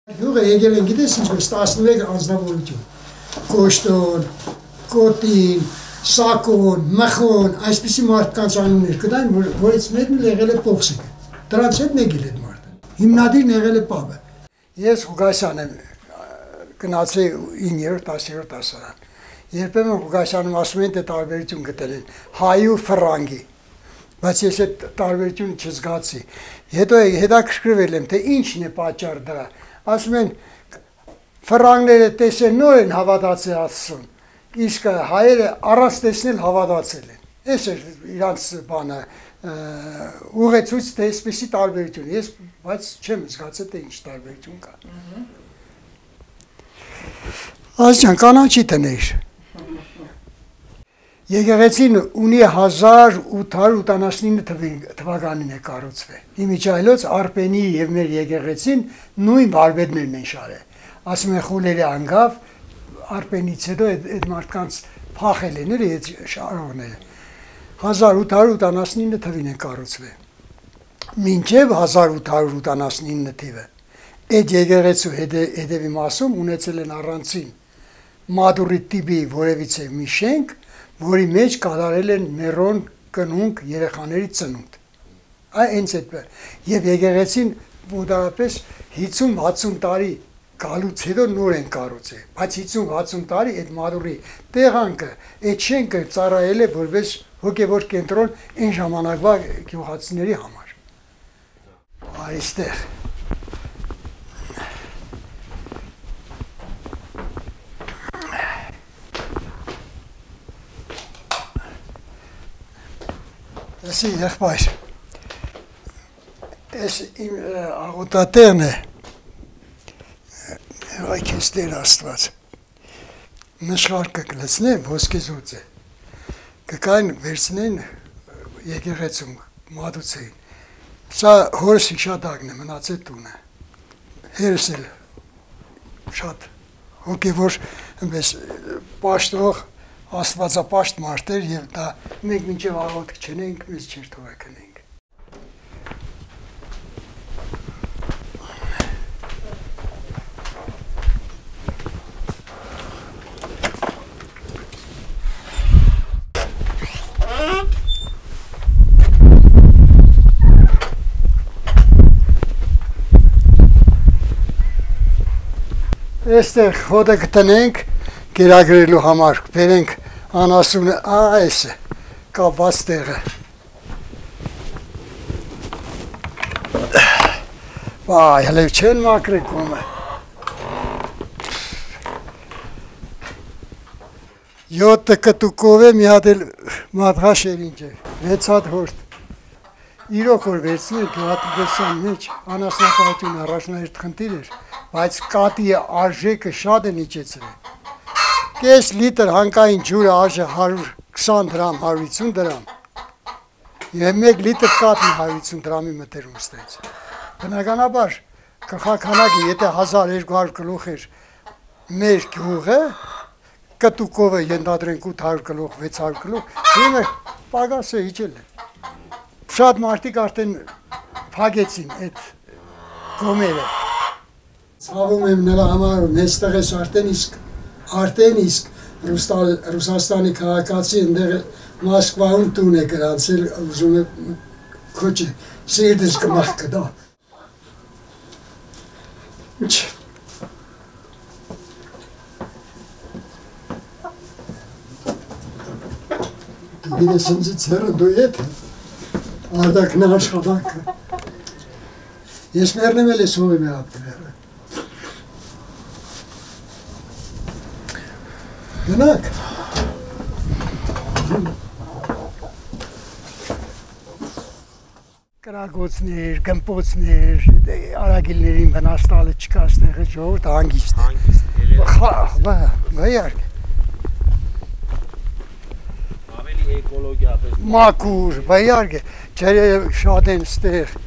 Յուղը եկել են գիտես ինչպես 11 անձնավորություն, կոշտոն, կոտին, սակոն, մխոն, այսպիսի մարդկանց անուններ կտային, որից մեկն եղել է Պողսիկը, դրանց հետ եկել է մարդը, հիմնադիրն եղել է Պապը։ Ես Ղուգասյան եմ, գնացի 9-10-րդ դասարան, երբեմն Ղուգասյանում ասում են, թե տարբերություն գտել են հայ ու ֆրանգի, բայց ես այդ տարբերությունը չզգացի, հետո հետաքրքրվել եմ, թե ինչն է պատճառ դրա, ասում են ֆրանգները տեսեն նոր են հավատացել Աստծուն, իսկ հայերը առանց տեսնել հավատացել են, ես էր իրանց բանը ուղեցույց թե այսպիսի տարբերություն, ես բայց չեմ զգացել, թե ինչ տարբերություն կա։ Ազջան, կանաչի տնեիր։ Եկեղեցին ունի 1889 թվականին է կառուցվել։ Իմիջայլոց Արպենի եւ մեր եկեղեցին նույն վարպետներն են շարել։ Ասում են խուլերի անգավ Արպենից հետո այդ մարդկանց փախել են այդ շարողները։ 1889 թվին է կառուցվել։ Մինչև 1889 թիվը այդ եկեղեցու հետևի մասում ունեցել են առանցին մադուրի տիպի որևիցե մի շենք, որի մեջ կատարել են մերոն կնունք երեխաների ծնունդ։ Այնց այդպես։ Եվ եկեղեցին մոտավորապես 50-60 տարի գալուց հետո նոր են կառուցել։ Բայց 50-60 տարի այդ մադուրի տեղանքը, այդ շենքը ծառայել է որպես հոգևոր կենտրոն այն ժամանակվա գյուղացիների համար։ Այստեղ Այսի եղբայր, այս իմ աղոտատեղն է, այ քեզ Տեր Աստված, նշխարկը կլցնեն, ոսկեզոծ է, կկային վերցնեն եկեղեցում, մատուցեին, սա հորս հիշատակն է, մնացել տունը, հերս էլ շատ հոգևոր պաշտող, աստվածապաշտ մարդեր և դա մենք մինչև աղոտք չենենք, մեզ չեր թողակնենք։ Այստեղ հոտը կտնենք, գերագրելու համար բերենք անասունը, այս է, կապված տեղը։ Վայ, հլև չեն մակրեք ոմը։ 7 կտուկով է մի հատ էլ մատղաշեր ինչ է, 6 հատ հորդ։ Իրոք որ վերցնենք հատուգեսան մեջ, անասնապահություն առաջնահերթ խնդիր էր, բայց կատի արժեքը շատ են իջեցրել։ Կես լիտր հանկային ջուրը արժե 120 դրամ, 150 դրամ, և 1 լիտր կատն 150 դրամի մտերում ստեց։ Բնականաբար, կխականակի, եթե 1200 գլուխ էր մեր գյուղը, կտուկովը ենթադրենք 800 գլուխ, 600 գլուխ, հիմը պագաս է իջել է։ Շատ մարդիկ արդեն փակեցին այդ գոմերը։ Ցավում եմ նրա համար, մեստեղ ես արդեն իսկ Ռուսաստանի քաղաքացի ընդեղ Մոսկվայում տուն է գրանցել, ուզում է քոչը սիրտս կմախ կդա։ Գիտես ինձ ծերը դու ետ արդակն աշխատանքը։ Ես մերնեմ էլ ես հողի մի ապկները։ Գնակ։ Կրագոցներ, գմպոցներ, արագիլներին վնաստալը չկա ստեղը ժողորդ հանգիստ է։ Բայարկ։ Ավելի էկոլոգիա պես։ Մակուր, բայարկ է, ջերը շատ են ստեղ։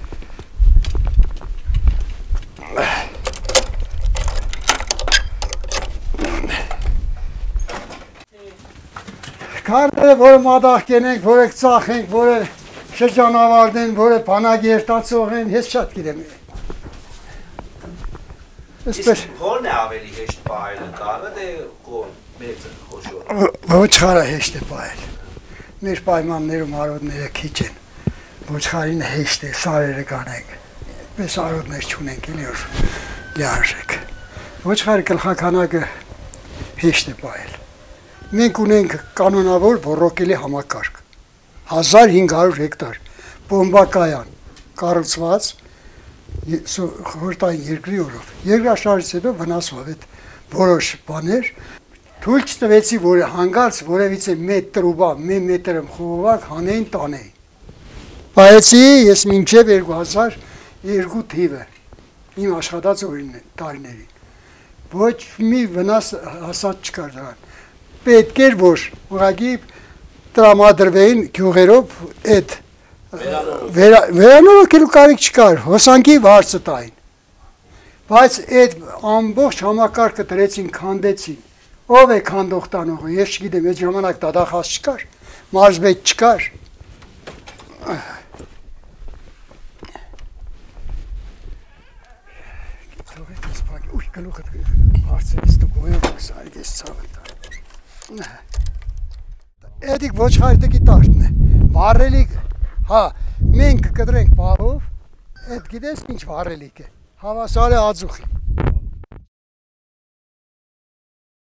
Քարները, որը մադաղ կենենք, որը կծախենք, որը շրջանավարդեն, որը բանագերտացող են, ես շատ գիրեմ։ Այսպես Որն է ավելի հեշտ պահելը, կարը թե կոն, մեծը, խոշորը։ ոչխարը հեշտ է պահել։ Մեր պայմաններում արոդները քիչ են։ Ոչխարին հեշտ է, սարերը կանենք։ Պես արոդներ չունենք, էլի որ լիարժեք։ Ոչխարի գլխականակը հեշտ է պահել։ Մենք ունենք կանոնավոր ոռոգելի համակարգ 1500 հեկտար բոմբակայան կառուցված խորհրդային երկրի օրով։ Երկրաշարժից հետո վնասվավ այդ որոշ բաներ, թույլ չտվեցի, որ հանգարց որևիցե մեծ տրուբա, մի մետրը խողովակ հանեին տանեին։ Բայց ես մինչև 2002 թիվը իմ աշխատած տարիներին ոչ մի վնաս հասած չկար դրան։ Պետք էր որ ուղղակի տրամադրվեին գյուղերով այդ վերանորոգելու կարիք չկար, հոսանքի վարձը տային։ Բայց այդ ամբողջ համակարգը դրեցին, քանդեցին։ Ով է քանդող տանողը, ես չգիտեմ, այդ ժամանակ դատախազ չկար, մարզպետ չկար։ Ուй, գլուխը հարցերից դու գոյով սարի ես ցավը տա։ Էդիկ ոչխարի տկի տարտն է, վառելիք, հա, մենք կդրենք պարով, էդ գիտես ինչ վառելիք է, հավասար է ածուխի։